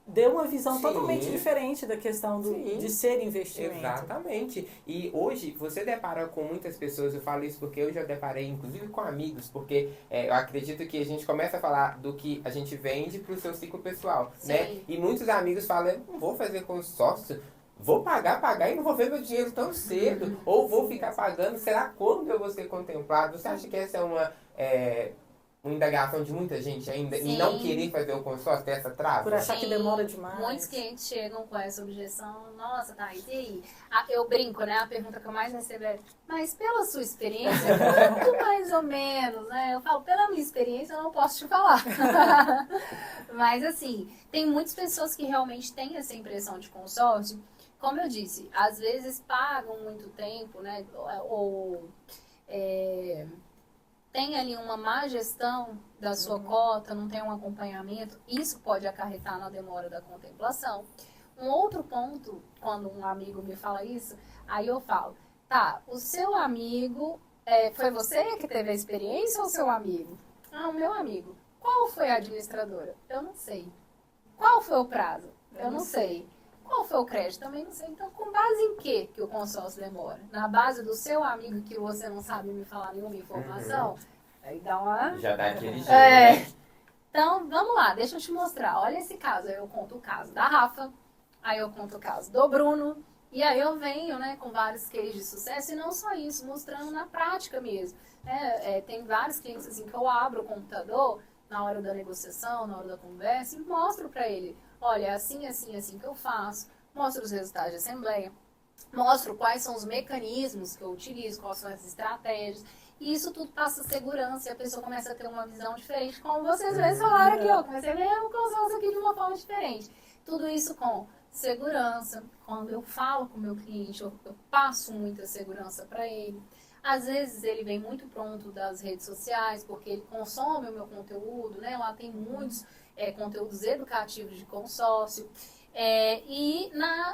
S2: deu uma visão totalmente diferente da questão de ser investimento.
S1: Exatamente. E hoje você depara com muitas pessoas, eu falo isso porque eu já deparei inclusive com amigos, porque eu acredito que a gente começa a falar do que a gente vende para o seu ciclo pessoal, né? E muitos amigos falam, não vou fazer consórcio, vou pagar e não vou ver meu dinheiro tão cedo, ou vou ficar pagando, será quando eu vou ser contemplado? Você acha que essa é uma indagação de muita gente ainda e não querer fazer o consórcio, ter essa trava?
S2: Por achar que demora demais.
S3: Muitos clientes chegam com essa objeção. Nossa, Thaís, e aí? Eu brinco, né? A pergunta que eu mais recebo é, mas pela sua experiência, muito mais ou menos, né? Eu falo, pela minha experiência, eu não posso te falar. Mas, assim, tem muitas pessoas que realmente têm essa impressão de consórcio. Como eu disse, às vezes pagam muito tempo, né? Ou tem ali uma má gestão da sua cota, não tem um acompanhamento, isso pode acarretar na demora da contemplação. Um outro ponto, quando um amigo me fala isso, aí eu falo, tá, o seu amigo, foi você que teve a experiência ou o seu amigo? Ah, o meu amigo. Qual foi a administradora? Eu não sei. Qual foi o prazo? Eu não sei. Qual foi o crédito? Também não sei. Então, com base em que o consórcio demora? Na base do seu amigo que você não sabe me falar nenhuma informação? Aí dá uma...
S1: Já dá aquele jeito, né?
S3: Então, vamos lá, deixa eu te mostrar. Olha esse caso. Aí eu conto o caso da Rafa, aí eu conto o caso do Bruno, e aí eu venho, né, com vários cases de sucesso, e não só isso, mostrando na prática mesmo. Tem vários clientes assim que eu abro o computador na hora da negociação, na hora da conversa, e mostro para ele, olha, é assim, assim, assim que eu faço, mostro os resultados de assembleia, mostro quais são os mecanismos que eu utilizo, quais são as estratégias, E isso tudo passa segurança e a pessoa começa a ter uma visão diferente, como vocês mesmos falaram aqui, ó. Comecei a ver o consórcio aqui de uma forma diferente. Tudo isso com segurança. Quando eu falo com o meu cliente, eu passo muita segurança para ele. Às vezes ele vem muito pronto das redes sociais, porque ele consome o meu conteúdo, né? Lá tem muitos conteúdos educativos de consórcio. E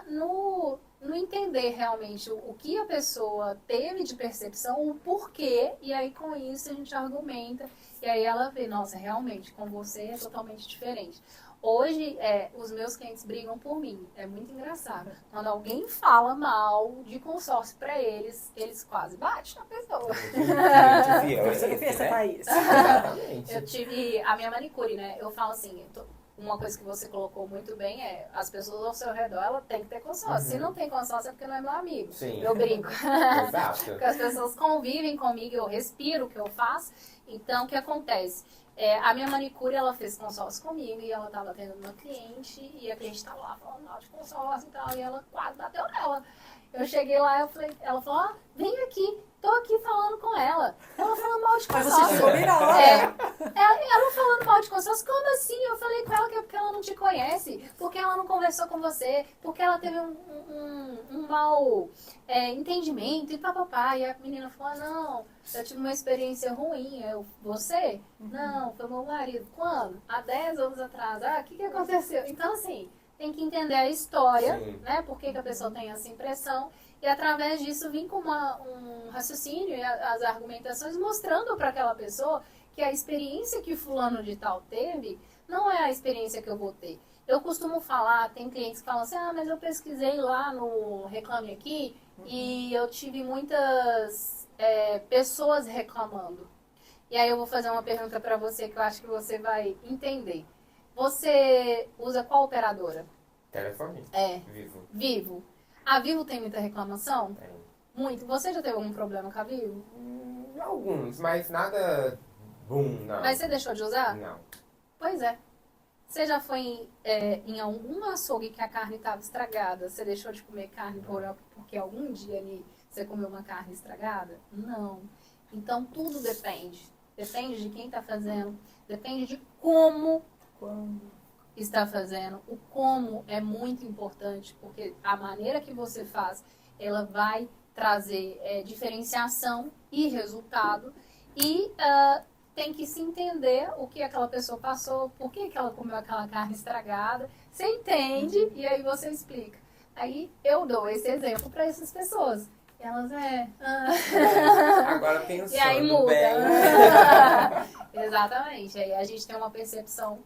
S3: no entender realmente o que a pessoa teve de percepção, o porquê, e aí com isso a gente argumenta, e aí ela vê, nossa, realmente, com você é totalmente diferente. Hoje, os meus clientes brigam por mim. É muito engraçado. Quando alguém fala mal de consórcio para eles, eles quase batem na pessoa.
S2: Você que pensa, Thaís.
S1: Exatamente.
S3: Eu tive a minha manicure, né? Eu falo assim, uma coisa que você colocou muito bem é as pessoas ao seu redor, ela tem que ter consórcio. Se não tem consórcio é porque não é meu amigo.
S1: Sim.
S3: Eu brinco.
S1: Exato.
S3: Porque as pessoas convivem comigo, eu respiro o que eu faço. Então, o que acontece? A minha manicure, ela fez consórcio comigo e ela estava atendendo uma cliente e a cliente estava lá falando mal de consórcio e tal, e ela quase bateu nela. Eu cheguei lá, ela falou, vem aqui, tô aqui falando com ela. Ela falando mal de consórcio.
S2: Mas você chegou bem na hora.
S3: Ela falando mal de consórcio, como assim? Eu falei com ela que é porque ela não te conhece, porque ela não conversou com você, porque ela teve um mau entendimento e papapá. E a menina falou, não, eu tive uma experiência ruim. Você? Não, foi meu marido. Quando? Há 10 anos atrás. O que aconteceu? Então, assim, tem que entender a história, né? Por que a pessoa tem essa impressão. E através disso vim com um raciocínio e as argumentações mostrando para aquela pessoa que a experiência que fulano de tal teve não é a experiência que eu vou ter. Eu costumo falar, tem clientes que falam assim, mas eu pesquisei lá no Reclame Aqui e eu tive muitas pessoas reclamando. E aí eu vou fazer uma pergunta para você que eu acho que você vai entender. Você usa qual operadora?
S1: Telefone? Vivo.
S3: Vivo. A Vivo tem muita reclamação?
S1: Tem.
S3: Muito. Você já teve algum problema com a Vivo?
S1: Alguns, mas nada não.
S3: Mas você deixou de usar?
S1: Não.
S3: Pois é. Você já foi em algum açougue que a carne estava estragada? Você deixou de comer carne porque algum dia ali você comeu uma carne estragada? Não. Então tudo depende. Depende de quem está fazendo. Depende de como, quando está fazendo. O como é muito importante, porque a maneira que você faz, ela vai trazer diferenciação e resultado. E tem que se entender o que aquela pessoa passou, por que ela comeu aquela carne estragada. Você entende e aí você explica. Aí eu dou esse exemplo para essas pessoas. Elas
S1: Agora pensando
S3: e aí muda.
S1: bem.
S3: Exatamente. Aí a gente tem uma percepção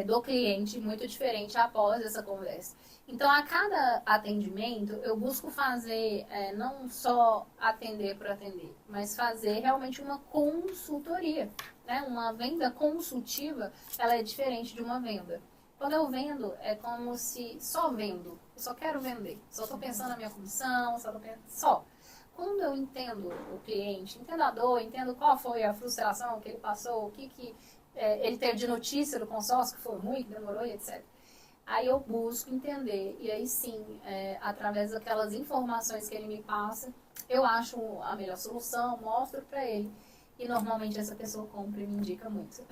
S3: do cliente muito diferente após essa conversa. Então, a cada atendimento, eu busco fazer, não só atender por atender, mas fazer realmente uma consultoria, né? Uma venda consultiva, ela é diferente de uma venda. Quando eu vendo, é como se só vendo, eu só quero vender, só estou pensando na minha comissão, só. Quando eu entendo o cliente, entendo a dor, entendo qual foi a frustração que ele passou, o que ele teve de notícia do consórcio, que foi ruim, que demorou e etc. Aí eu busco entender, e aí sim, através daquelas informações que ele me passa, eu acho a melhor solução, mostro para ele. E normalmente essa pessoa compra e me indica muito.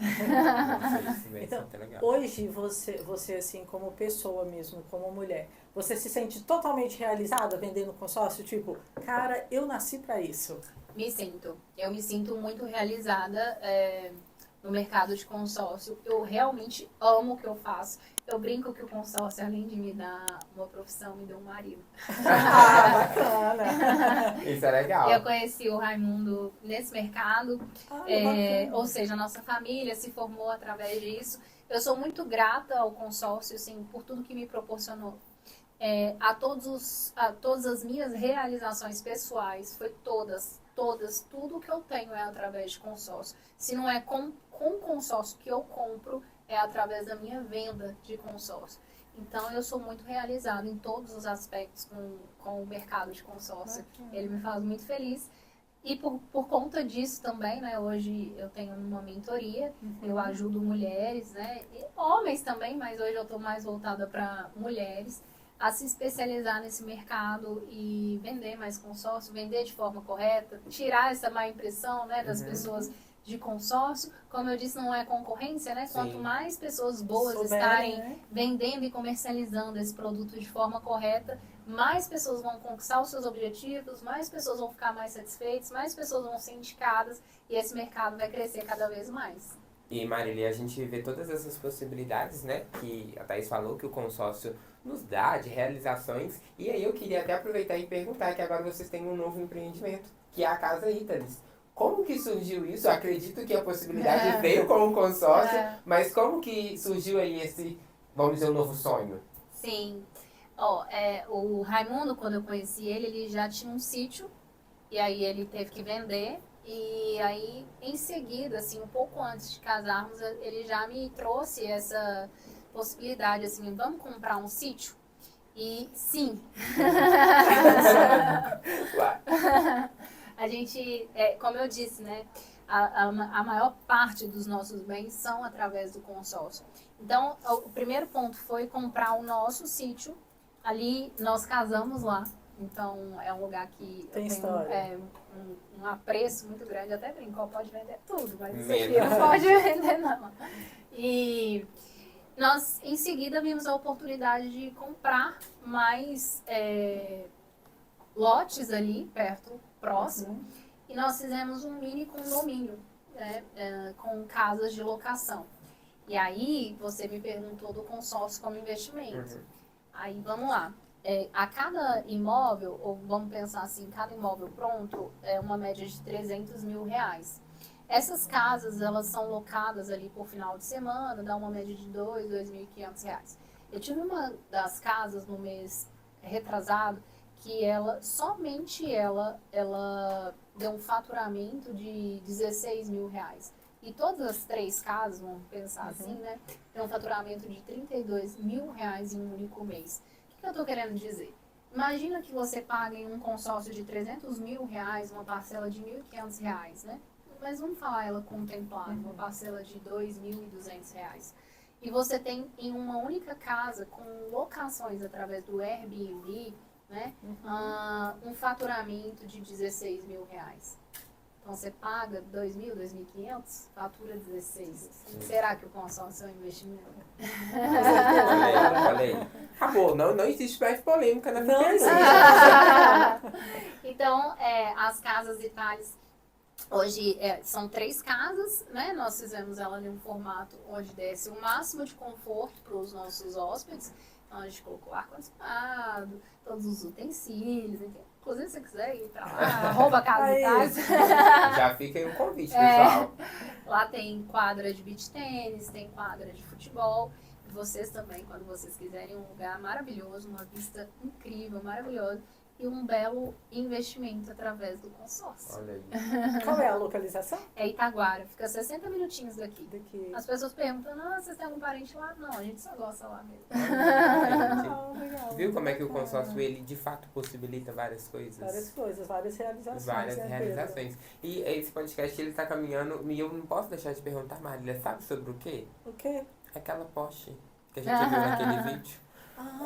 S2: Então, hoje você assim, como pessoa mesmo, como mulher, você se sente totalmente realizada vendendo consórcio? Tipo, cara, eu nasci para isso.
S3: Me sinto. Eu me sinto muito realizada no mercado de consórcio. Eu realmente amo o que eu faço. Eu brinco que o consórcio, além de me dar uma profissão, me deu um marido.
S2: Bacana!
S1: Isso é legal.
S3: Eu conheci o Raimundo nesse mercado. Ou seja, a nossa família se formou através disso. Eu sou muito grata ao consórcio, assim, por tudo que me proporcionou. A todas as minhas realizações pessoais, foi todas, tudo que eu tenho é através de consórcio. Se não é com consórcio que eu compro, é através da minha venda de consórcio. Então, eu sou muito realizada em todos os aspectos com o mercado de consórcio. Ele me faz muito feliz. E por conta disso também, né, hoje eu tenho uma mentoria, eu ajudo mulheres, né, e homens também, mas hoje eu estou mais voltada para mulheres, a se especializar nesse mercado e vender mais consórcio, vender de forma correta, tirar essa má impressão, né, das pessoas de consórcio. Como eu disse, não é concorrência, né? Quanto mais pessoas boas estarem vendendo e comercializando esse produto de forma correta, mais pessoas vão conquistar os seus objetivos, mais pessoas vão ficar mais satisfeitas, mais pessoas vão ser indicadas e esse mercado vai crescer cada vez mais.
S1: E Marília, a gente vê todas essas possibilidades, né, que a Thaís falou, que o consórcio nos dá de realizações. E aí eu queria até aproveitar e perguntar que agora vocês têm um novo empreendimento, que é a Casa Italis. Como que surgiu isso? Eu acredito que a possibilidade veio com o consórcio, mas como que surgiu aí esse, vamos dizer, um novo sonho?
S3: Sim. O Raimundo, quando eu conheci ele já tinha um sítio, e aí ele teve que vender. E aí, em seguida, assim, um pouco antes de casarmos, ele já me trouxe essa possibilidade, assim, vamos comprar um sítio? E sim. A gente, como eu disse, né, a maior parte dos nossos bens são através do consórcio. Então, o primeiro ponto foi comprar o nosso sítio. Ali, nós casamos lá. Então, é um lugar que
S2: tem
S3: história. Um apreço muito grande. Até brincou, pode vender tudo, mas isso aqui não pode vender, não. E nós, em seguida, vimos a oportunidade de comprar mais lotes ali, próximo. E nós fizemos um mini condomínio, né, com casas de locação. E aí, você me perguntou do consórcio como investimento. Aí, vamos lá. A cada imóvel, ou vamos pensar assim, cada imóvel pronto é uma média de R$300 mil. Essas casas, elas são locadas ali por final de semana, dá uma média de R$2.500. Eu tive uma das casas no mês retrasado que somente ela deu um faturamento de R$16 mil. E todas as 3 casas, vamos pensar assim, né, tem um faturamento de R$32 mil em um único mês. O que eu estou querendo dizer? Imagina que você paga em um consórcio de R$300 mil, uma parcela de R$1.500, né? Mas vamos falar ela contemplada, uma parcela de R$2.200. E você tem em uma única casa, com locações através do Airbnb, né, um faturamento de R$16 mil. Então você paga 2.000, 2.500, fatura 16. Será que o consórcio é um investimento?
S1: Olha aí. Acabou, não existe mais polêmica na pergunta.
S3: Então, as casas Italis, hoje são 3 casas, né? Nós fizemos ela em um formato onde desse o máximo de conforto para os nossos hóspedes. Então a gente colocou ar-condicionado, todos os utensílios, enfim. Inclusive, se você quiser ir pra lá, @casa Italis.
S1: Já fica aí o convite, pessoal.
S3: Lá tem quadra de beach tênis, tem quadra de futebol. E vocês também, quando vocês quiserem, um lugar maravilhoso, uma vista incrível, maravilhosa. E um belo investimento através do consórcio.
S1: Olha aí.
S2: Qual é a localização?
S3: É Itaguara, fica 60 minutinhos daqui. As pessoas perguntam, vocês têm algum parente lá? Não, a gente só gosta lá mesmo.
S2: Legal.
S1: Viu como é que o consórcio, ele de fato possibilita várias coisas?
S2: Várias realizações.
S1: Várias realizações. E esse podcast, ele tá caminhando, e eu não posso deixar de perguntar, Marília, sabe sobre o quê?
S2: O quê?
S1: Aquela Porsche que a gente viu naquele vídeo.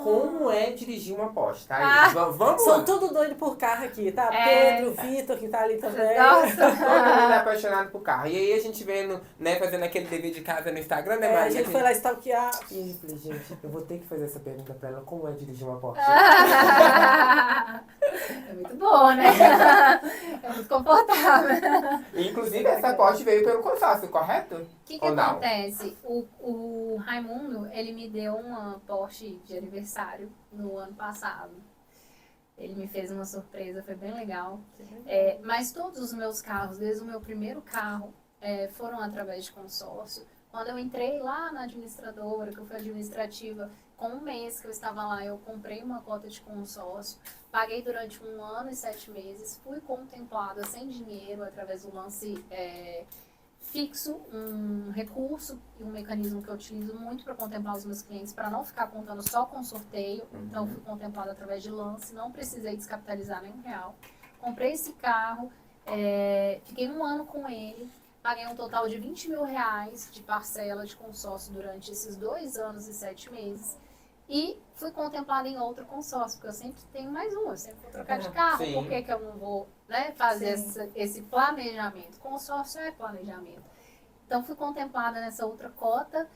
S1: Como é dirigir uma Porsche, tá? Vamos
S2: São
S1: lá.
S2: tudo doido por carro aqui, tá? Pedro, Vitor, que tá ali também.
S3: Nossa.
S1: Todo mundo é apaixonado por carro. E aí a gente vendo, né, fazendo aquele dever de casa no Instagram, né, Maria?
S2: A gente foi lá stalkear.
S1: E eu falei, gente, eu vou ter que fazer essa pergunta pra ela, como é dirigir uma Porsche?
S3: É muito bom, né? É muito confortável.
S1: Inclusive, essa Porsche veio pelo consórcio, correto?
S3: O que acontece? O Raimundo, ele me deu uma Porsche de aniversário no ano passado. Ele me fez uma surpresa, foi bem legal. Mas todos os meus carros, desde o meu primeiro carro, foram através de consórcio. Quando eu entrei lá na administradora, que eu fui administrativa, com um mês que eu estava lá, eu comprei uma cota de consórcio, paguei durante 1 ano e 7 meses, fui contemplada sem dinheiro através do lance fixo, um recurso e um mecanismo que eu utilizo muito para contemplar os meus clientes, para não ficar contando só com sorteio. Então, fui contemplada através de lance, não precisei descapitalizar nenhum real. Comprei esse carro, fiquei 1 ano com ele, paguei um total de R$20 mil de parcela de consórcio durante esses 2 anos e 7 meses. E fui contemplada em outro consórcio, porque eu sempre tenho mais um, eu sempre vou trocar de carro,
S1: Sim.
S3: por que que eu não vou, né, fazer
S2: Sim.
S3: esse planejamento? Consórcio é planejamento. Então, fui contemplada nessa outra cota.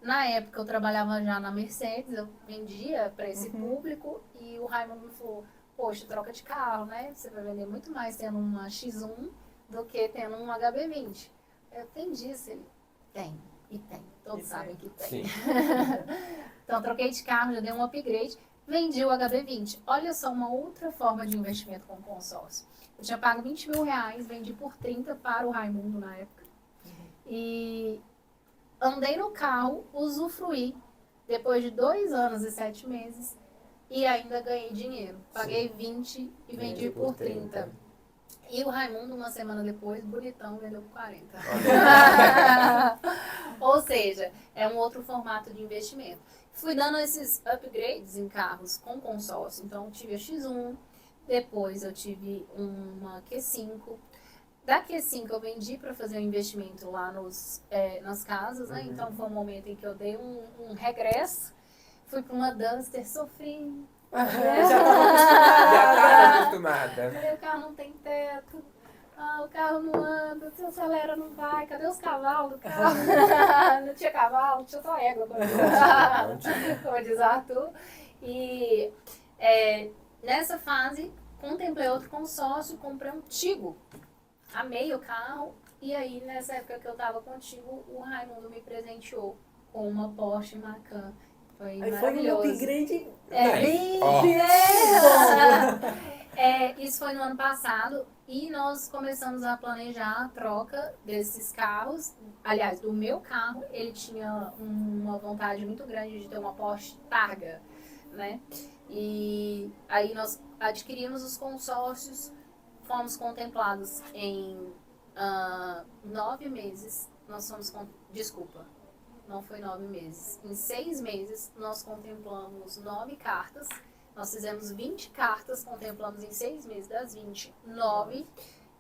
S3: Na época, eu trabalhava já na Mercedes, eu vendia para esse público, e o Raimundo me falou, poxa, troca de carro, né? Você vai vender muito mais tendo uma X1 do que tendo um HB20. Eu entendi isso, ele tem, e tem, todos sabem que tem.
S1: Sim.
S3: Então, troquei de carro, já dei um upgrade, vendi o HB20. Olha só uma outra forma de investimento com consórcio. Eu tinha pago R$20 mil, vendi por 30 para o Raimundo na época. E andei no carro, usufruí, depois de 2 anos e 7 meses, e ainda ganhei dinheiro. Paguei 20 e vendi por 30. E o Raimundo, uma semana depois, bonitão, vendeu por 40. Ou seja, é um outro formato de investimento. Fui dando esses upgrades em carros com consórcio. Então, eu tive a X1, depois eu tive uma Q5. Da Q5 eu vendi para fazer um investimento lá nas casas, né? Então, foi um momento em que eu dei um regresso. Fui para uma Duster, sofri.
S1: Já tá acostumada.
S3: Falei, o carro não tem teto. O carro não anda, se acelera não vai. Cadê os cavalos do carro? Não tinha cavalo, tinha só égua.
S1: Não tinha.
S3: Como diz o Arthur. E nessa fase, contemplei outro consórcio, comprei um Tigo. Amei o carro. E aí, nessa época que eu tava contigo, o Raimundo me presenteou com uma Porsche Macan. Foi
S2: Aí
S3: maravilhoso.
S2: foi um upgrade.
S3: Isso foi no ano passado e nós começamos a planejar a troca desses carros. Aliás, do meu carro, ele tinha uma vontade muito grande de ter uma Porsche Targa, né? E aí nós adquirimos os consórcios, fomos contemplados em 9 meses. Desculpa, não foi 9 meses. Em 6 meses, nós contemplamos 9 cartas. Nós fizemos 20 cartas, contemplamos em 6 meses das 20, 9,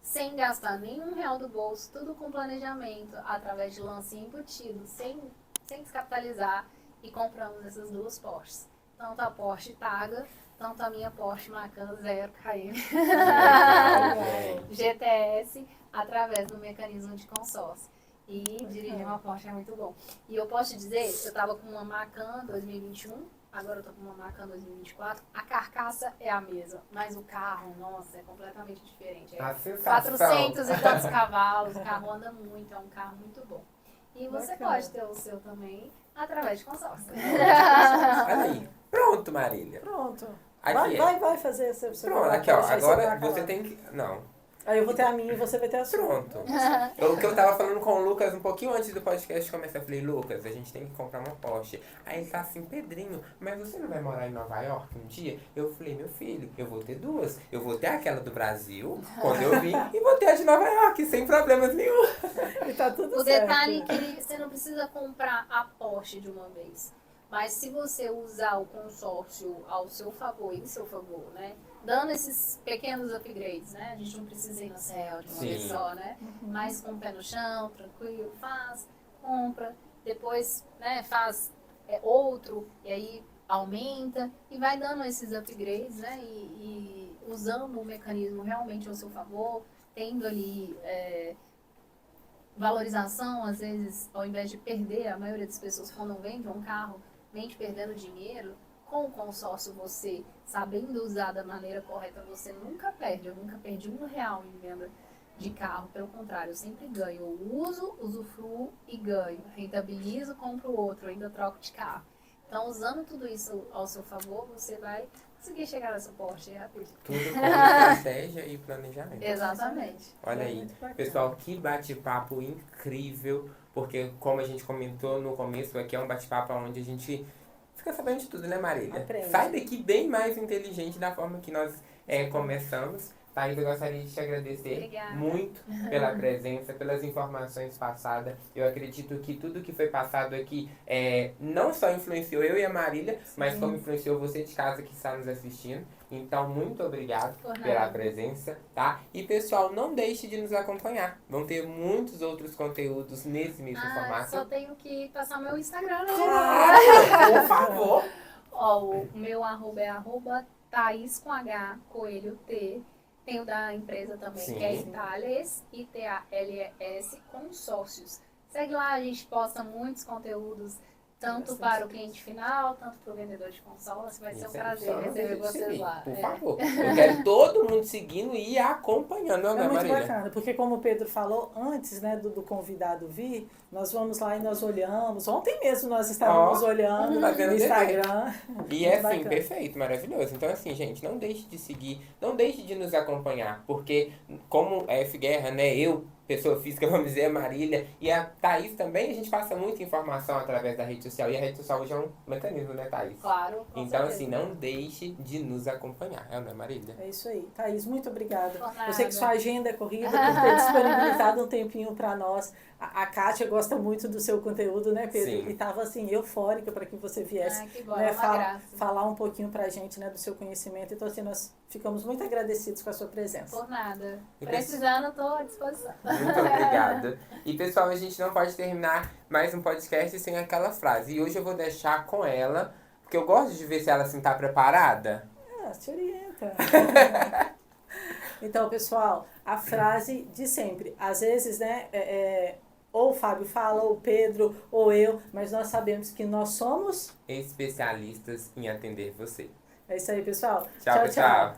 S3: sem gastar nenhum real do bolso, tudo com planejamento, através de lance embutido, sem descapitalizar, e compramos essas 2 Porsches. Tanto a Porsche Targa, tanto a minha Porsche Macan 0 KM GTS, através do mecanismo de consórcio. E dirigir uma Porsche é muito bom. E eu posso te dizer, eu estava com uma Macan 2021, agora eu tô com uma Macan 2024, a carcaça é a mesma, mas o carro, nossa, é completamente diferente. É 400 e tantos cavalos, o carro anda muito, é um carro muito bom. E você pode ter o seu também através de consórcio.
S1: Olha aí. Pronto, Marília.
S2: Pronto.
S1: Aqui
S2: Vai fazer essa
S1: Pronto, aqui ó, agora você tem que... Não.
S2: Aí eu vou ter a minha e você vai ter a sua.
S1: Pronto. O que eu tava falando com o Lucas um pouquinho antes do podcast começar, eu falei, Lucas, a gente tem que comprar uma Porsche. Aí ele tá assim, Pedrinho, mas você não vai morar em Nova York um dia? Eu falei, meu filho, eu vou ter 2. Eu vou ter aquela do Brasil, quando eu vim, e vou ter a de Nova York, sem problemas nenhum.
S2: E tá tudo
S3: O
S2: certo.
S3: detalhe é que você não precisa comprar a Porsche de uma vez. Mas se você usar o consórcio ao seu favor, em seu favor, né? Dando esses pequenos upgrades, né? A gente não precisa ir no céu de uma vez só, né? Mas com o pé no chão, tranquilo, compra, depois, né, faz outro, e aí aumenta, e vai dando esses upgrades, né? E usando o mecanismo realmente ao seu favor, tendo ali valorização, às vezes, ao invés de perder, a maioria das pessoas quando vende um carro, vende perdendo dinheiro. Com o consórcio, você, sabendo usar da maneira correta, você nunca perde. Eu nunca perdi R$1 em venda de carro. Pelo contrário, eu sempre ganho. Eu uso, usufruo e ganho. Rentabilizo, compro outro, ainda troco de carro. Então, usando tudo isso ao seu favor, você vai conseguir chegar nessa Porsche rápido.
S1: Tudo com estratégia e planejamento.
S3: Exatamente.
S1: Olha aí, pessoal, que bate-papo incrível, porque como a gente comentou no começo, aqui é um bate-papo onde a gente fica sabendo de tudo, né, Marília?
S2: Aprende.
S1: Sai daqui bem mais inteligente da forma que nós começamos. Thaís, eu gostaria de te agradecer
S3: Obrigada.
S1: muito pela presença, pelas informações passadas. Eu acredito que tudo que foi passado aqui não só influenciou eu e a Marília, mas como influenciou você de casa que está nos assistindo. Então, muito obrigado pela presença, tá? E, pessoal, não deixe de nos acompanhar. Vão ter muitos outros conteúdos nesse mesmo formato.
S3: Só tenho que passar meu Instagram, né?
S1: Claro, por favor.
S3: Ó, o meu arroba é @Thaís com H, Coelho T. Tem o da empresa também,
S1: Sim.
S3: que é Itales, ITALES Consórcios. Segue lá, a gente posta muitos conteúdos, tanto para o cliente final, tanto para o vendedor de consórcio. Vai ser um prazer receber vocês lá.
S1: Por favor. Eu quero todo mundo seguindo e acompanhando, não é,
S2: muito
S1: Marília?
S2: bacana, porque como o Pedro falou, antes, né, do convidado vir, nós vamos lá e nós olhamos. Ontem mesmo nós estávamos olhando
S1: tá vendo
S2: no Instagram.
S1: E é assim, perfeito, maravilhoso. Então assim, gente, não deixe de seguir, não deixe de nos acompanhar, porque como a F Guerra, né, eu, pessoa física, vamos dizer, a Marília e a Thaís também, a gente passa muita informação através da rede social. E a rede social hoje é um mecanismo, né, Thaís?
S3: Claro, com
S1: Então,
S3: certeza.
S1: assim, não deixe de nos acompanhar. É, não é, Marília?
S2: É isso aí. Thaís, muito obrigada.
S3: Por nada.
S2: Eu sei que sua agenda é corrida, por ter disponibilizado um tempinho para nós. A Kátia gosta muito do seu conteúdo, né, Pedro?
S1: Sim.
S2: E estava, assim, eufórica para que você viesse
S3: Que bom,
S2: né,
S3: é uma graça.
S2: falar um pouquinho para a gente, né, do seu conhecimento. Então, assim, nós ficamos muito agradecidos com a sua presença.
S3: Por nada.
S1: E
S3: Precisando, estou à disposição.
S1: Muito obrigado. E, pessoal, a gente não pode terminar mais um podcast sem aquela frase. E hoje eu vou deixar com ela, porque eu gosto de ver se ela, assim, tá preparada.
S2: Te orienta. Então, pessoal, a frase de sempre. Às vezes, né, ou o Fábio fala, ou o Pedro, ou eu, mas nós sabemos que nós somos...
S1: Especialistas em atender você.
S2: É isso aí, pessoal.
S1: Tchau, tchau.